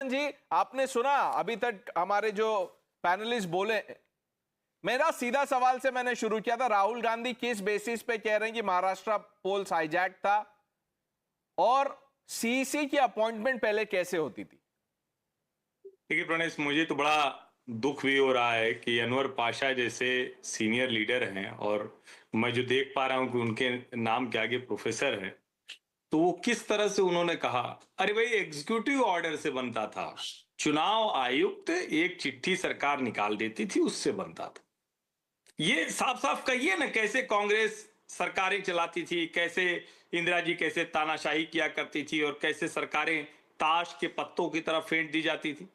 जी, आपने सुना अभी तक हमारे जो पैनलिस्ट बोले। मेरा सीधा सवाल से मैंने शुरू किया था, राहुल गांधी किस बेसिस पे कह रहे हैं कि महाराष्ट्र पोल्स हाईजैक था, और सीईसी की अपॉइंटमेंट पहले कैसे होती थी? देखिए प्रणेश, मुझे तो बड़ा दुख भी हो रहा है कि अनवर पाशा जैसे सीनियर लीडर हैं और मैं जो देख पा रहा हूं कि उनके नाम के आगे प्रोफेसर है, तो वो किस तरह से उन्होंने कहा। अरे भाई, एग्जीक्यूटिव ऑर्डर से बनता था। चुनाव आयुक्त एक चिट्ठी सरकार निकाल देती थी, उससे बनता था। ये साफ साफ कहिए ना, कैसे कांग्रेस सरकारें चलाती थी, कैसे इंदिरा जी कैसे तानाशाही किया करती थी और कैसे सरकारें ताश के पत्तों की तरह फेंट दी जाती थी।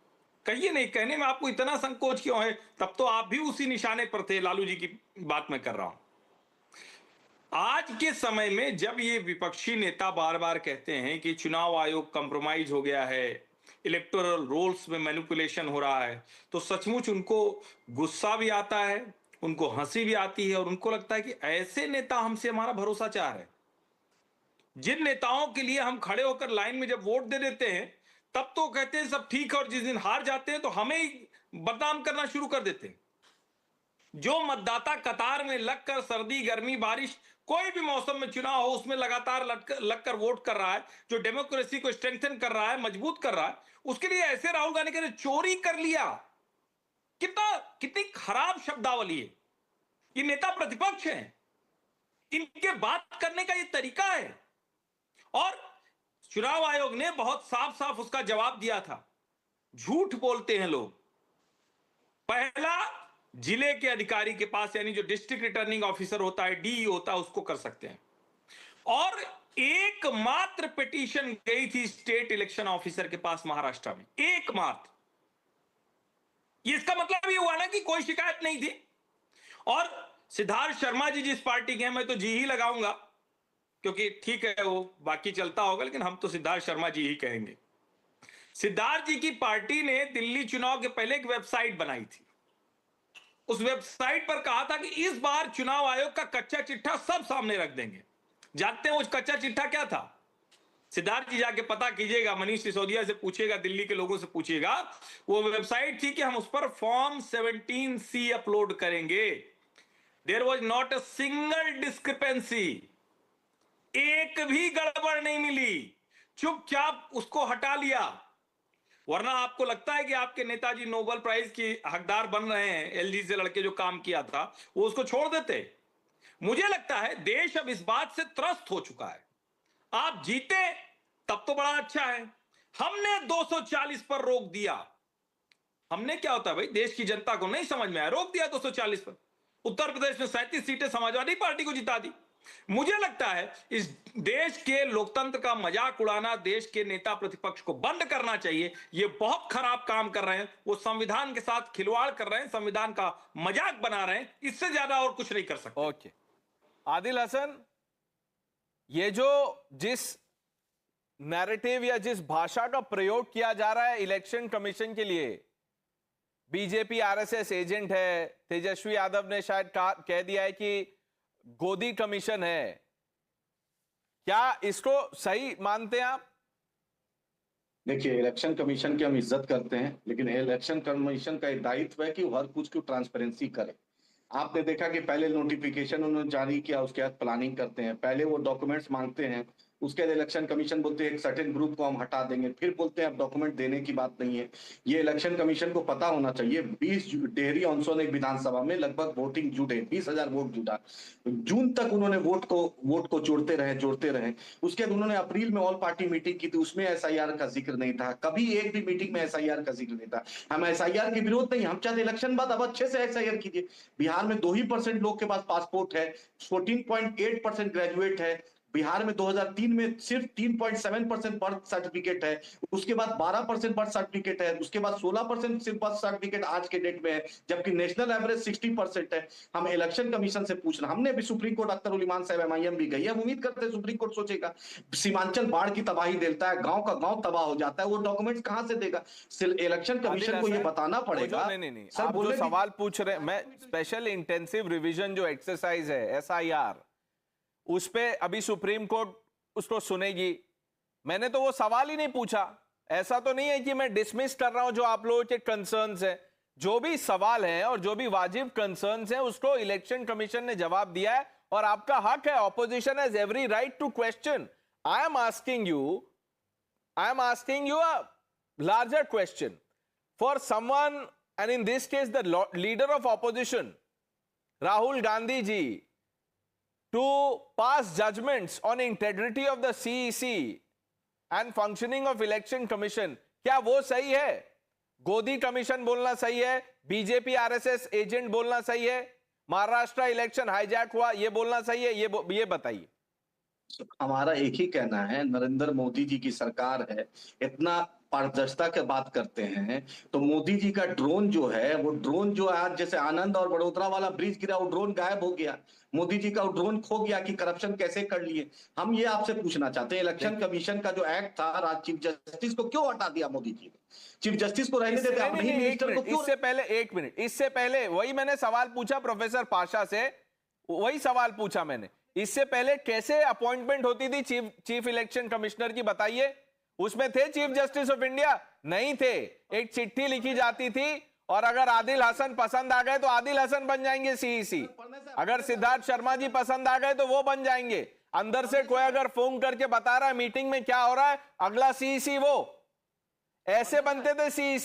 कहिए नहीं, कहने में आपको इतना संकोच क्यों है? तब तो आप भी उसी निशाने पर थे। लालू जी की बात मैं कर रहा हूं। आज के समय में जब ये विपक्षी नेता बार बार कहते हैं कि चुनाव आयोग कंप्रोमाइज हो गया है, इलेक्टोरल रोल्स में मैनिपुलेशन हो रहा है, तो सचमुच उनको गुस्सा भी आता है, उनको हंसी भी आती है और उनको लगता है कि ऐसे नेता हमसे हमारा भरोसा चाह रहे हैं। जिन नेताओं के लिए हम खड़े होकर लाइन में जब वोट दे देते हैं, तब तो कहते हैं सब ठीक है, और जिस दिन हार जाते हैं तो हमें ही बदनाम करना शुरू कर देते हैं। जो मतदाता कतार में लगकर सर्दी गर्मी बारिश कोई भी मौसम में चुनाव हो उसमें लगातार लगकर वोट कर रहा है, जो डेमोक्रेसी को स्ट्रेंथन कर रहा है, मजबूत कर रहा है, उसके लिए ऐसे राहुल गांधी ने चोरी कर लिया। कितनी खराब शब्दावली है। ये नेता प्रतिपक्ष हैं, इनके बात करने का ये तरीका है। और चुनाव आयोग ने बहुत साफ साफ उसका जवाब दिया था। झूठ बोलते हैं लोग। पहला, जिले के अधिकारी के पास, यानी जो डिस्ट्रिक्ट रिटर्निंग ऑफिसर होता है, डीई होता है, उसको कर सकते हैं। और एकमात्र पिटीशन गई थी स्टेट इलेक्शन ऑफिसर के पास महाराष्ट्र में, एकमात्र। ये इसका मतलब ये हुआ ना कि कोई शिकायत नहीं थी। और सिद्धार्थ शर्मा जी जिस पार्टी के हैं, मैं तो जी ही लगाऊंगा, क्योंकि ठीक है वो बाकी चलता होगा, लेकिन हम तो सिद्धार्थ शर्मा जी ही कहेंगे। सिद्धार्थ जी की पार्टी ने दिल्ली चुनाव के पहले एक वेबसाइट बनाई थी। उस वेबसाइट पर कहा था कि इस बार चुनाव आयोग का कच्चा चिट्ठा सब सामने रख देंगे। जानते हैं वो कच्चा चिट्ठा क्या था? सिद्धार्थ जी जाके पता कीजिएगा, मनीष सिसोदिया से पूछिएगा, दिल्ली के लोगों से पूछिएगा। वो वेबसाइट थी कि हम उस पर फॉर्म 17C अपलोड करेंगे। There was not a single discrepancy, एक भी गड़बड़ नहीं मिली। चुपचाप उसको हटा लिया। वरना आपको लगता है कि आपके नेताजी नोबेल प्राइज की हकदार बन रहे हैं? एलजी से लड़के जो काम किया था वो उसको छोड़ देते। मुझे लगता है देश अब इस बात से त्रस्त हो चुका है। आप जीते तब तो बड़ा अच्छा है, हमने 240 पर रोक दिया। हमने क्या होता है भाई, देश की जनता को नहीं समझ में आया, रोक दिया 240 पर। उत्तर प्रदेश में 37 सीटें समाजवादी पार्टी को जिता दी। मुझे लगता है इस देश के लोकतंत्र का मजाक उड़ाना देश के नेता प्रतिपक्ष को बंद करना चाहिए। ये बहुत खराब काम कर रहे हैं। वो संविधान के साथ खिलवाड़ कर रहे हैं, संविधान का मजाक बना रहे हैं। इससे ज्यादा और कुछ नहीं कर सकते। ओके, आदिल हसन, ये जो जिस नैरेटिव या जिस भाषा का प्रयोग किया जा रहा है इलेक्शन कमीशन के लिए, बीजेपी आरएसएस एजेंट है, तेजस्वी यादव ने शायद कह दिया है कि गोदी कमीशन है, क्या इसको सही मानते हैं आप? देखिए, इलेक्शन कमीशन की हम इज्जत करते हैं, लेकिन इलेक्शन कमीशन का एक दायित्व है कि वो हर कुछ की ट्रांसपेरेंसी करे। आपने देखा कि पहले नोटिफिकेशन उन्होंने जारी किया, उसके बाद प्लानिंग करते हैं, पहले वो डॉक्यूमेंट्स मांगते हैं, उसके बाद इलेक्शन कमीशन बोलते हैं एक सर्टेन ग्रुप को हम हटा देंगे, फिर बोलते हैं अब डॉक्यूमेंट देने की बात नहीं है। ये इलेक्शन कमीशन को पता होना चाहिए। 20 डेहरी ऑनसोन एक विधानसभा में लगभग वोटिंग जुटे, 20,000 वोट जुटा। जून तक उन्होंने वोट को जोड़ते रहे। उसके बाद उन्होंने अप्रैल में ऑल पार्टी मीटिंग की थी, उसमें एसआईआर का जिक्र नहीं था, कभी एक भी मीटिंग में एसआईआर का जिक्र नहीं था। हम एसआईआर के विरोध नहीं, हम चाहते इलेक्शन बाद अब अच्छे से एसआईआर कीजिए। बिहार में 2% लोग के पास पासपोर्ट है, 14.8% ग्रेजुएट है। बिहार में 2003 में सिर्फ 3.7% बर्थ सर्टिफिकेट है, उसके बाद 12% बर्थ सर्टिफिकेट है, उसके बाद 16% सिर्फ बर्थ सर्टिफिकेट आज के डेट में है, जबकि नेशनल एवरेज 60% है। हम इलेक्शन कमीशन से पूछना, हमने भी सुप्रीम कोर्ट, अख्तर उल इमान साहब एमआईएम भी गई, हम उम्मीद करते हैं सुप्रीम कोर्ट सोचेगा। सीमांचल बाढ़ की तबाही देता है, गांव का गांव तबाह हो जाता है, वो डॉक्यूमेंट्स कहां से देगा? इलेक्शन कमीशन को ये बताना पड़ेगा। नहीं, आप जो सवाल पूछ रहे हैं, मैं स्पेशल इंटेंसिव रिवीजन जो एक्सरसाइज है एसआईआर, उस पे अभी सुप्रीम कोर्ट उसको सुनेगी। मैंने तो वो सवाल ही नहीं पूछा। ऐसा तो नहीं है कि मैं डिसमिस कर रहा हूं जो आप लोगों के कंसर्न्स हैं। जो भी सवाल हैं और जो भी वाजिब कंसर्न्स हैं उसको इलेक्शन कमीशन ने जवाब दिया है और आपका हक है, opposition has every right to question. I am asking you a larger question for someone, and in this case the leader of opposition Rahul Gandhi ji, to pass judgments on integrity of the CEC and functioning of election commission, क्या वो सही है? गोदी commission बोलना सही है, BJP RSS agent बोलना सही है, महाराष्ट्र इलेक्शन हाईजैक हुआ ये बोलना सही है? ये बताइए। हमारा एक ही कहना है, नरेंद्र मोदी जी की सरकार है, इतना पारदर्शिता की बात करते हैं तो मोदी जी का ड्रोन जो है, वो ड्रोन जो आज जैसे आनंद और वडोदरा वाला ब्रिज गिरा, वो ड्रोन गायब हो गया, मोदी जी का वो ड्रोन खो गया कि करप्शन कैसे कर लिए। हम ये आपसे पूछना चाहते हैं, इलेक्शन कमीशन का जो एक्ट था, राज चीफ जस्टिस को क्यों हटा दिया मोदी जी ने? चीफ जस्टिस को रहने देते, अपने ही मिनिस्टर को क्यों? इससे पहले वही मैंने सवाल पूछा प्रोफेसर पाशा से, वही सवाल पूछा मैंने। इससे पहले कैसे अपॉइंटमेंट होती थी चीफ इलेक्शन कमिश्नर की, बताइए। उसमें थे चीफ जस्टिस ऑफ इंडिया? नहीं थे। एक चिट्ठी लिखी जाती थी और अगर आदिल हसन पसंद आ गए तो आदिल हसन बन जाएंगे सीईसी, अगर सिद्धार्थ शर्मा जी पसंद आ गए तो वो बन जाएंगे। अंदर से कोई अगर फोन करके बता रहा है मीटिंग में क्या हो रहा है, अगला सीईसी वो, ऐसे बनते थे सीईसी।